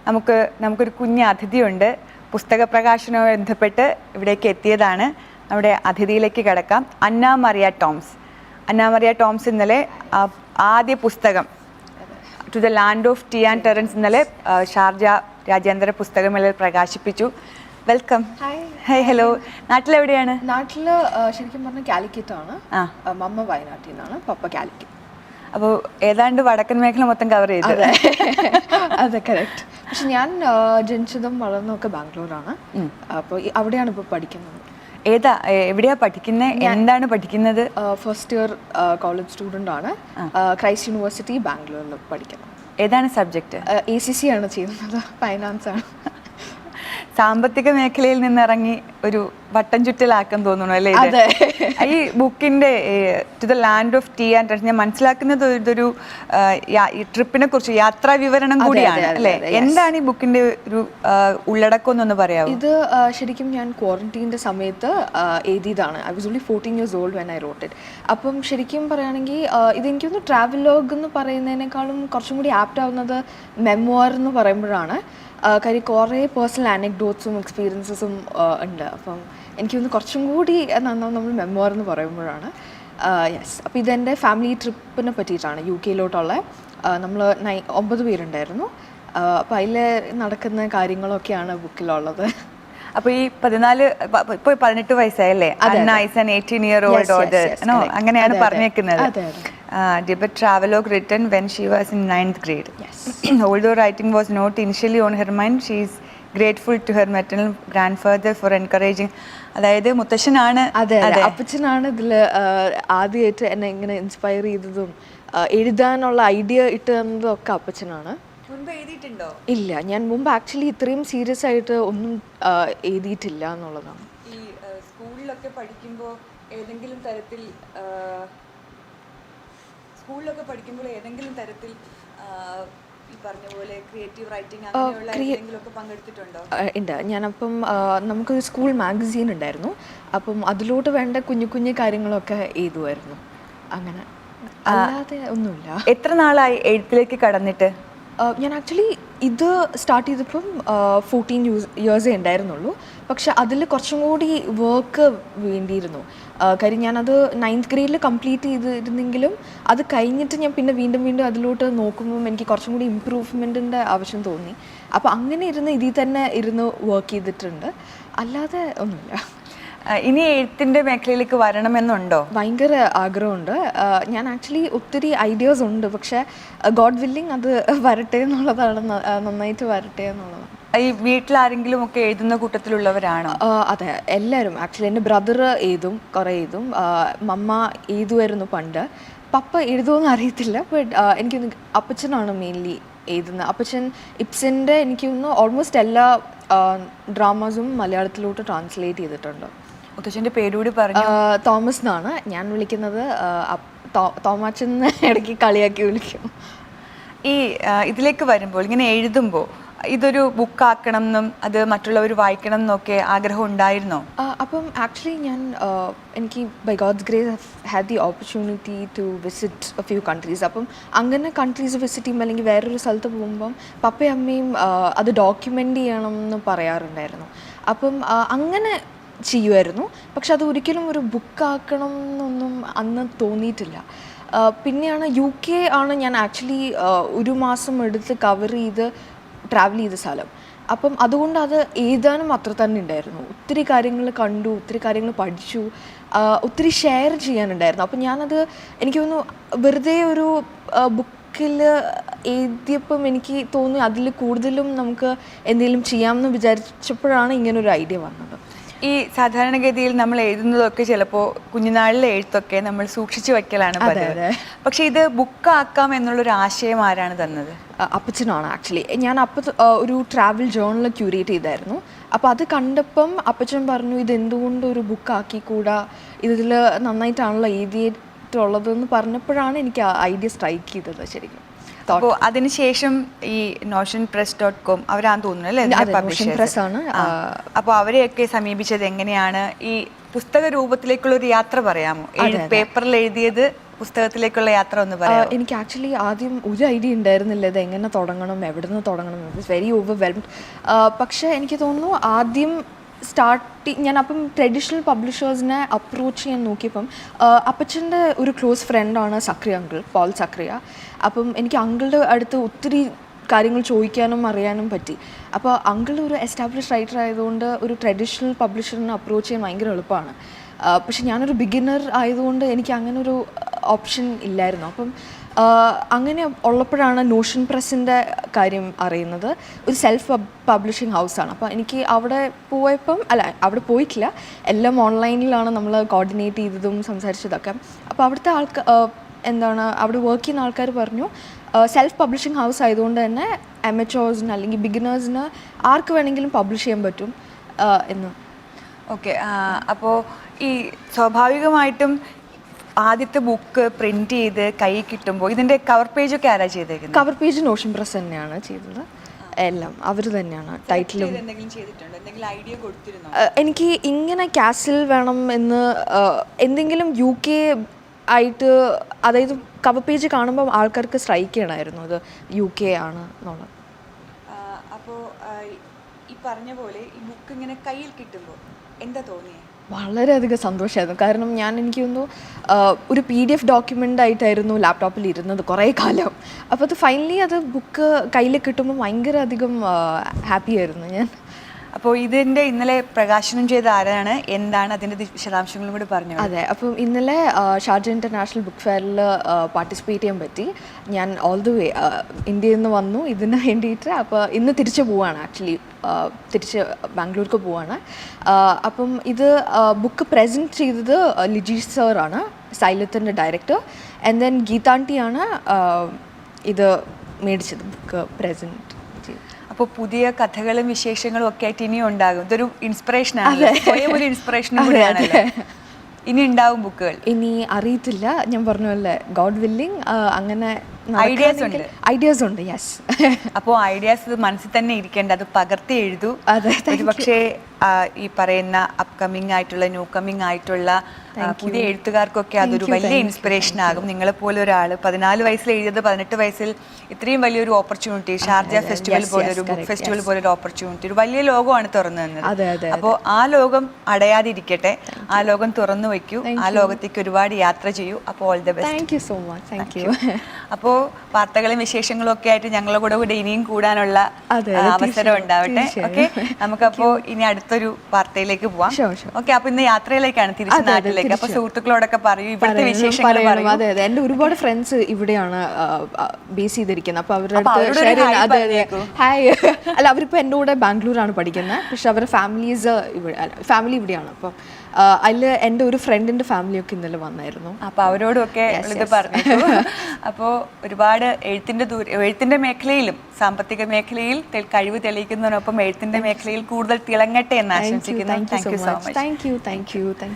നമുക്കൊരു കുഞ്ഞ് അതിഥിയുണ്ട്. പുസ്തക പ്രകാശനവുമായി ബന്ധപ്പെട്ട് ഇവിടേക്ക് എത്തിയതാണ്. നമ്മുടെ അതിഥിയിലേക്ക് കിടക്കാം. അന്ന മറിയ ടോംസ്. അന്ന മറിയ ടോംസ് ഇന്നലെ ആദ്യ പുസ്തകം to the land of tea and terrains ഇന്നലെ ഷാർജ രാജ്യാന്തര പുസ്തകമേളയിൽ പ്രകാശിപ്പിച്ചു. വെൽക്കം. ഹായ്. ഹലോ. നാട്ടിലെവിടെയാണ്? നാട്ടിൽ ശരിക്കും പറഞ്ഞാൽ കാലിക്കറ്റാണ്. മമ്മ വയനാട്ടിൽ നിന്നാണ്, പപ്പ കാലിക്കറ്റ്. അപ്പോൾ ഏതാണ്ട് വടക്കൻ മേഖല മൊത്തം കവർ ചെയ്തു. അതെ, കറക്റ്റ്. പക്ഷെ ഞാൻ ജനിച്ചതും വളർന്നതൊക്കെ ബാംഗ്ലൂരാണ്. അപ്പോൾ അവിടെയാണ് ഇപ്പോൾ പഠിക്കുന്നത്. എവിടെയാ പഠിക്കുന്നത്? എന്താണ് പഠിക്കുന്നത്? ഫസ്റ്റ് ഇയർ കോളേജ് സ്റ്റുഡൻ്റ് ആണ്. ക്രൈസ്റ്റ് യൂണിവേഴ്സിറ്റി ബാംഗ്ലൂരിൽ പഠിക്കുന്നത്. ഏതാണ് സബ്ജക്റ്റ്? ACC ആണ് ചെയ്യുന്നത്, ഫൈനാൻസ് ആണ്. സാമ്പത്തിക മേഖലയിൽ നിന്നിറങ്ങി ഒരു വട്ടം ചുറ്റലാക്കാൻ തോന്നുന്നു അല്ലേ? ഈ ബുക്കിന്റെ to the land of tea and terrains ഞാൻ മനസ്സിലാക്കുന്നത് ഇതൊരു ട്രിപ്പിനെ കുറിച്ച് യാത്രാ വിവരണം കൂടിയാണ് അല്ലേ? എന്താണ് ഈ ബുക്കിന്റെ ഒരു ഉള്ളടക്കം എന്നൊന്ന് പറയാമോ? ഇത് ശരിക്കും ഞാൻ ക്വാറന്റീൻ്റെ സമയത്ത് എഴുതിയതാണ്. I was only 14 years old when I wrote it. അപ്പം ശരിക്കും പറയുകയാണെങ്കിൽ ഇതെനിക്കൊന്ന് ട്രാവലോഗ് എന്ന് പറയുന്നതിനേക്കാളും കുറച്ചും കൂടി ആപ്റ്റ് ആവുന്നത് മെമ്മോർ എന്ന് പറയുമ്പോഴാണ്. കാര്യം കുറേ പേഴ്സണൽ ആനെക്ഡോട്ട്സും എക്സ്പീരിയൻസസും ഉണ്ട്. അപ്പം എനിക്കൊന്ന് കുറച്ചും കൂടി നന്നാവും നമ്മൾ മെമ്മോർ എന്ന് പറയുമ്പോഴാണ്. യെസ്. അപ്പോൾ ഇതെൻ്റെ ഫാമിലി ട്രിപ്പിനെ പറ്റിയിട്ടാണ്, UK യിലോട്ടുള്ള. നമ്മൾ 9 പേരുണ്ടായിരുന്നു. അപ്പോൾ അതിൽ നടക്കുന്ന കാര്യങ്ങളൊക്കെയാണ് ബുക്കിലുള്ളത്. അപ്പോൾ ഈ 18 വയസ്സായല്ലേ? അന്ന ഈസ് ആൻ 18-year-old daughter. അങ്ങനെയാണ് പറഞ്ഞേക്കുന്നത്. Debut travelogue written when she was in 9th grade. Yes. Although writing was not initially on her mind, she is grateful to her maternal grandfather for encouraging. അതായത് മുത്തശ്ശനാണ്, അതെ, അപ്പച്ചനാണ് ഇതിൽ ആദ്യമായിട്ട് എന്നെ ഇങ്ങനെ inspire ചെയ്തതും എഴുതാനുള്ള ഐഡിയ ഇട്ട് തന്നതും ഒക്കെ അപ്പച്ചനാണ്. മുൻപ് എഴുതിയിട്ടുണ്ടോ? ഇല്ല, ഞാൻ മുമ്പ് ആക്ച്വലി ഇത്രയും സീരിയസ് ആയിട്ട് ഒന്നും എഴുതിയിട്ടില്ല എന്നുള്ളതാണ്. ഈ സ്കൂളിലൊക്കെ പഠിക്കുമ്പോൾ ഏതെങ്കിലും തരത്തിൽ ഈ പറഞ്ഞ പോലെ ക്രിയേറ്റീവ് റൈറ്റിംഗ് അങ്ങനെയുള്ള എന്തെങ്കിലുമൊക്കെ പങ്കെടുത്തിട്ടുണ്ടോ? ഉണ്ട്. ഞാനപ്പം നമുക്കൊരു സ്കൂൾ മാഗസീൻ ഉണ്ടായിരുന്നു. അപ്പം അതിലോട്ട് വേണ്ട കുഞ്ഞു കുഞ്ഞു കാര്യങ്ങളൊക്കെ എഴുതുമായിരുന്നു. അങ്ങനെ അല്ലാതെ ഒന്നുമില്ല. എത്ര നാളായി എഴുത്തിലേക്ക് കടന്നിട്ട്? ഞാൻ ആക്ച്വലി ഇത് സ്റ്റാർട്ട് ചെയ്തപ്പം 14 years ഉണ്ടായിരുന്നുള്ളൂ. പക്ഷെ അതിൽ കുറച്ചും കൂടി വർക്ക് വേണ്ടിയിരുന്നു. കാര്യം ഞാനത് 9th grade കംപ്ലീറ്റ് ചെയ്തിരുന്നെങ്കിലും അത് കഴിഞ്ഞിട്ട് ഞാൻ പിന്നെ വീണ്ടും അതിലോട്ട് നോക്കുമ്പം എനിക്ക് കുറച്ചും കൂടി ഇമ്പ്രൂവ്മെൻറ്റിൻ്റെ ആവശ്യം തോന്നി. അപ്പോൾ അങ്ങനെ ഇതിൽ തന്നെ വർക്ക് ചെയ്തിട്ടുണ്ട്. അല്ലാതെ ഒന്നുമില്ല. ഇനി എഴുത്തിൻ്റെ മേഖലയിലേക്ക് വരണമെന്നുണ്ടോ? ഭയങ്കര ആഗ്രഹമുണ്ട്. ഞാൻ ആക്ച്വലി ഒത്തിരി ഐഡിയാസ് ഉണ്ട്. പക്ഷേ ഗോഡ് വില്ലിങ് അത് വരട്ടെ എന്നുള്ളതാണ്, നന്നായിട്ട് വരട്ടെ എന്നുള്ളതാണ്. ഈ വീട്ടിലാരെങ്കിലും ഒക്കെ എഴുതുന്ന കൂട്ടത്തിലുള്ളവരാണോ? അതെ, എല്ലാവരും. ആക്ച്വലി എൻ്റെ ബ്രദർ കുറേ എഴുതും. മമ്മ എഴുതുമായിരുന്നു പണ്ട്. പപ്പ എഴുതുമെന്ന് അറിയത്തില്ല. ബട്ട് എനിക്കൊന്ന് അപ്പച്ചനാണ് മെയിൻലി എഴുതുന്നത്. അപ്പച്ചൻ ഇബ്സൻ്റെ എനിക്കൊന്ന് ഓൾമോസ്റ്റ് എല്ലാ ഡ്രാമാസും മലയാളത്തിലോട്ട് ട്രാൻസ്ലേറ്റ് ചെയ്തിട്ടുണ്ട്. മുത്തച്ഛൻ്റെ പേരുകൂടി പറഞ്ഞു. തോമസ് എന്നാണ് ഞാൻ വിളിക്കുന്നത്. തോമാച്ചൻ ഇടയ്ക്ക് കളിയാക്കി വിളിക്കും. ഈ ഇതിലേക്ക് വരുമ്പോൾ, ഇങ്ങനെ എഴുതുമ്പോൾ ഇതൊരു ബുക്കാക്കണം എന്നും അത് മറ്റുള്ളവർ വായിക്കണം എന്നൊക്കെ ആഗ്രഹം ഉണ്ടായിരുന്നോ? അപ്പം ആക്ച്വലി എനിക്ക് by God's grace had the opportunity to visit a few countries. അപ്പം അങ്ങനെ കൺട്രീസ് വിസിറ്റ് ചെയ്യുമ്പോൾ അല്ലെങ്കിൽ വേറൊരു സ്ഥലത്ത് പോകുമ്പം പപ്പയും അമ്മയും അത് ഡോക്യുമെൻ്റ് ചെയ്യണം എന്ന് പറയാറുണ്ടായിരുന്നു. അപ്പം അങ്ങനെ ചെയ്യുമായിരുന്നു. പക്ഷെ അത് ഒരിക്കലും ഒരു ബുക്കാക്കണം എന്നൊന്നും അന്ന് തോന്നിയിട്ടില്ല. പിന്നെയാണ് UK ആണ് ഞാൻ ആക്ച്വലി 1 മാസം എടുത്ത് കവർ ചെയ്ത് ട്രാവൽ ചെയ്ത സ്ഥലം. അപ്പം അതുകൊണ്ട് അത് എഴുതാനും അത്ര തന്നെ ഉണ്ടായിരുന്നു. ഒത്തിരി കാര്യങ്ങൾ കണ്ടു, ഒത്തിരി കാര്യങ്ങൾ പഠിച്ചു, ഒത്തിരി ഷെയർ ചെയ്യാനുണ്ടായിരുന്നു. അപ്പം ഞാനത് എനിക്ക് തോന്നുന്നു വെറുതെ ഒരു ബുക്കിൽ എഴുതിയപ്പം എനിക്ക് തോന്നി അതിൽ കൂടുതലും നമുക്ക് എന്തെങ്കിലും ചെയ്യാമെന്ന് വിചാരിച്ചപ്പോഴാണ് ഇങ്ങനൊരു ഐഡിയ വന്നത്. ഈ സാധാരണഗതിയിൽ നമ്മൾ എഴുതുന്നതൊക്കെ ചിലപ്പോൾ കുഞ്ഞുനാളിലെ എഴുത്തൊക്കെ നമ്മൾ സൂക്ഷിച്ചു വയ്ക്കലാണ് പതിവ്. പക്ഷെ ഇത് ബുക്കാക്കാം എന്നുള്ളൊരു ആശയം ആരാണ് തന്നത്? അപ്പച്ചനാണ് ആക്ച്വലി. ഞാൻ ഒരു ട്രാവൽ ജേർണൽ ക്യൂരേറ്റ് ചെയ്തായിരുന്നു. അപ്പോൾ അത് കണ്ടപ്പം അപ്പച്ചൻ പറഞ്ഞു, ഇത് എന്തുകൊണ്ട് ഒരു ബുക്കാക്കിക്കൂടാ, ഇതിൽ നന്നായിട്ടാണല്ലോ എഴുതിയിട്ടുള്ളതെന്ന് പറഞ്ഞപ്പോഴാണ് എനിക്ക് ആ ഐഡിയ സ്ട്രൈക്ക് ചെയ്തത് ശരിക്കും. അപ്പോൾ അതിനുശേഷം ഈ notionpress.com അവരാന്ന് തോന്നുന്നു അല്ലേ? അപ്പോൾ അവരെയൊക്കെ സമീപിച്ചത് എങ്ങനെയാണ്? ഈ പുസ്തക രൂപത്തിലേക്കുള്ള ഒരു യാത്ര പറയാമോ? പേപ്പറിൽ എഴുതിയത് പുസ്തകത്തിലേക്കുള്ള യാത്ര ഒന്ന് പറയാം. എനിക്ക് ആക്ച്വലി ആദ്യം ഒരു ഐഡിയ ഉണ്ടായിരുന്നില്ല ഇത് എങ്ങനെ തുടങ്ങണം, എവിടെ നിന്ന് തുടങ്ങണം. It was very overwhelmed. പക്ഷേ എനിക്ക് തോന്നുന്നു ആദ്യം ഞാൻ അപ്പം ട്രഡീഷണൽ പബ്ലിഷേഴ്സിനെ അപ്രോച്ച് ചെയ്യാൻ നോക്കിയപ്പം അപ്പച്ചൻ്റെ ഒരു ക്ലോസ് ഫ്രണ്ടാണ് സക്രിയ അങ്കിൾ, പോൾ സക്രിയ. അപ്പം എനിക്ക് അങ്കിളുടെ അടുത്ത് ഒത്തിരി കാര്യങ്ങൾ ചോദിക്കാനും അറിയാനും പറ്റി. അപ്പോൾ അങ്കിൾ ഒരു എസ്റ്റാബ്ലിഷ് റൈറ്റർ ആയതുകൊണ്ട് ഒരു ട്രഡീഷണൽ പബ്ലിഷറിനെ അപ്രോച്ച് ചെയ്യാൻ ഭയങ്കര എളുപ്പമാണ്. പക്ഷെ ഞാനൊരു ബിഗിനർ ആയതുകൊണ്ട് എനിക്ക് അങ്ങനെ ഒരു ഓപ്ഷൻ ഇല്ലായിരുന്നു. അപ്പം അങ്ങനെ ഉള്ളപ്പോഴാണ് നോഷൻ പ്രസിൻ്റെ കാര്യം അറിയുന്നത്. ഒരു സെൽഫ് പബ്ലിഷിംഗ് ഹൗസാണ്. അപ്പോൾ എനിക്ക് അവിടെ പോയപ്പം അവിടെ പോയിട്ടില്ല, എല്ലാം ഓൺലൈനിലാണ് നമ്മൾ കോർഡിനേറ്റ് ചെയ്തതും സംസാരിച്ചതൊക്കെ. അപ്പോൾ അവിടുത്തെ അവിടെ വർക്ക് ചെയ്യുന്ന ആൾക്കാർ പറഞ്ഞു സെൽഫ് പബ്ലിഷിംഗ് ഹൗസ് ആയതുകൊണ്ട് തന്നെ അമച്വേഴ്സിന് അല്ലെങ്കിൽ ബിഗിനേഴ്സിന് ആർക്ക് വേണമെങ്കിലും പബ്ലിഷ് ചെയ്യാൻ പറ്റും എന്ന്. ഓക്കെ, അപ്പോൾ ഈ സ്വാഭാവികമായിട്ടും ആദ്യത്തെ ബുക്ക് പ്രിന്റ് ചെയ്ത് കൈ കിട്ടുമ്പോൾ ഇതിന്റെ കവർ പേജൊക്കെ ആരാ ചെയ്തേക്കുന്നത്? കവർ പേജ് നോഷൻ പ്രസ് തന്നെയാണ് ചെയ്തത്. എല്ലാം അവർ തന്നെയാണ്. ടൈറ്റിലും എനിക്ക് ഇങ്ങനെ കാസിൽ വേണം എന്ന് എന്തെങ്കിലും UK ആയിട്ട്, അതായത് കവർ പേജ് കാണുമ്പോൾ ആൾക്കാർക്ക് സ്ട്രൈക്ക് ചെയ്യണമായിരുന്നു അത് UK ആണ് എന്നുള്ളത്. അപ്പോൾ ഈ പറഞ്ഞ പോലെ ഈ ബുക്ക് ഇങ്ങനെ കയ്യിൽ കിട്ടുമ്പോൾ എന്താ തോന്നിയത്? വളരെയധികം സന്തോഷമായിരുന്നു. കാരണം എനിക്ക് തോന്നുന്നു ഒരു PDF ഡോക്യുമെൻ്റ് ആയിട്ടായിരുന്നു ലാപ്ടോപ്പിൽ ഇരുന്നത് കുറേ കാലം. അപ്പോൾ അത് ഫൈനലി അത് ബുക്ക് കയ്യിൽ കിട്ടുമ്പോൾ ഭയങ്കര അധികം ഹാപ്പി ആയിരുന്നു ഞാൻ. അപ്പോൾ ഇതിൻ്റെ ഇന്നലെ പ്രകാശനം ചെയ്ത ആരാണ്, എന്താണ് അതിൻ്റെ വിശദാംശങ്ങളും കൂടി പറഞ്ഞു? അതെ, അപ്പം ഇന്നലെ ഷാർജ ഇൻ്റർനാഷണൽ ബുക്ക് ഫെയറിൽ പാർട്ടിസിപ്പേറ്റ് ചെയ്യാൻ പറ്റി. ഞാൻ ഓൾ ദ വേ ഇന്ത്യയിൽ നിന്ന് വന്നു ഇതിന് വേണ്ടിയിട്ട്. അപ്പോൾ ഇന്ന് തിരിച്ച് പോവാണ്, ആക്ച്വലി തിരിച്ച് ബാംഗ്ലൂർക്ക് പോവാണ്. അപ്പം ഇത് ബുക്ക് പ്രസൻറ്റ് ചെയ്തത് ലിജീഷ് സാറാണ്, സൈലത്തിൻ്റെ ഡയറക്ടർ. ആൻഡ് ദെൻ ഗീതാൻറ്റിയാണ് ഇത് മേടിച്ചത്, ബുക്ക് പ്രസൻറ്റ്. അപ്പോൾ പുതിയ കഥകളും വിശേഷങ്ങളും ഒക്കെ ആയിട്ട് ഇനിയും ഉണ്ടാകും. ഇതൊരു ഇൻസ്പിറേഷനാണ്, സ്വയം ഒരു ഇൻസ്പിറേഷനും കൂടിയാണല്ലോ. ഇനി ഉണ്ടാവും ബുക്കുകൾ? ഇനി അറിയത്തില്ല, ഞാൻ പറഞ്ഞല്ലേ ഗോഡ് വില്ലിങ് അങ്ങനെ ഐഡിയാസ് ഉണ്ട്. യെസ്. അപ്പോൾ ഐഡിയാസ് മനസ്സിൽ തന്നെ ഇരിക്കേണ്ട, അത് പകർത്തി എഴുതൂ. പക്ഷേ ഈ പറയുന്ന അപ്കമിങ് ആയിട്ടുള്ള ന്യൂ കമ്മിങ് ആയിട്ടുള്ള പുതിയ എഴുത്തുകാർക്കൊക്കെ അതൊരു വലിയ ഇൻസ്പിറേഷൻ ആകും. നിങ്ങളെപ്പോലെ ഒരാൾ 14 വയസ്സിൽ എഴുതിയത് 18 വയസ്സിൽ ഇത്രയും വലിയൊരു ഓപ്പർച്യൂണിറ്റി, ഷാർജ ഫെസ്റ്റിവൽ പോലൊരു ബുക്ക് ഫെസ്റ്റിവൽ പോലൊരു ഓപ്പർച്യൂണിറ്റി, ഒരു വലിയ ലോകമാണ് തുറന്നു തന്നത്. അപ്പോൾ ആ ലോകം അടയാതിരിക്കട്ടെ, ആ ലോകം തുറന്നു വയ്ക്കൂ, ആ ലോകത്തേക്ക് ഒരുപാട് യാത്ര ചെയ്യൂ. അപ്പോൾ all the best. Thank you so much. Thank you. അപ്പോൾ വാർത്തകളും വിശേഷങ്ങളും ഒക്കെ ആയിട്ട് ഞങ്ങളുടെ കൂടെ ഇനിയും കൂടാനുള്ള അവസരം ഉണ്ടാവട്ടെ. ഓക്കെ, നമുക്കപ്പോൾ ഇനി അടുത്തൊരു വാർത്തയിലേക്ക് പോവാം. ഓക്കെ, അപ്പൊ ഇന്ന് യാത്രയിലേക്കാണ്, തിരിച്ച് നാട്ടിലേക്ക്. അപ്പൊ സുഹൃത്തുക്കളോടൊക്കെ പറയൂ, ഇവിടുത്തെ വിശേഷങ്ങൾ പറയൂ. അതെ അതെ, എൻ്റെ ഒരുപാട് ഫ്രണ്ട്സ് ഇവിടെയാണ് ബേസ് ചെയ്തിരിക്കുന്നത്. അപ്പൊ അവരുടെ ഹായ് അല്ല, അവരിപ്പോൾ എൻ്റെ കൂടെ ബാംഗ്ലൂരാണ് പഠിക്കുന്നത്. പക്ഷെ അവരുടെ ഫാമിലി ഇവിടെയാണ്. അപ്പം അതിൽ എൻ്റെ ഒരു ഫ്രണ്ടിൻ്റെ ഫാമിലിയൊക്കെ ഇന്നലെ വന്നായിരുന്നു. അപ്പോൾ അവരോടൊക്കെ ഇത് പറഞ്ഞു. അപ്പോൾ ഒരുപാട് എഴുത്തിൻ്റെ മേഖലയിലും സാമ്പത്തിക മേഖലയിൽ കഴിവ് തെളിയിക്കുന്നതിനൊപ്പം എഴുത്തിൻ്റെ മേഖലയിൽ കൂടുതൽ തിളങ്ങട്ടെ എന്ന് ആശംസിക്കുന്നു. Thank you so much. Thank you.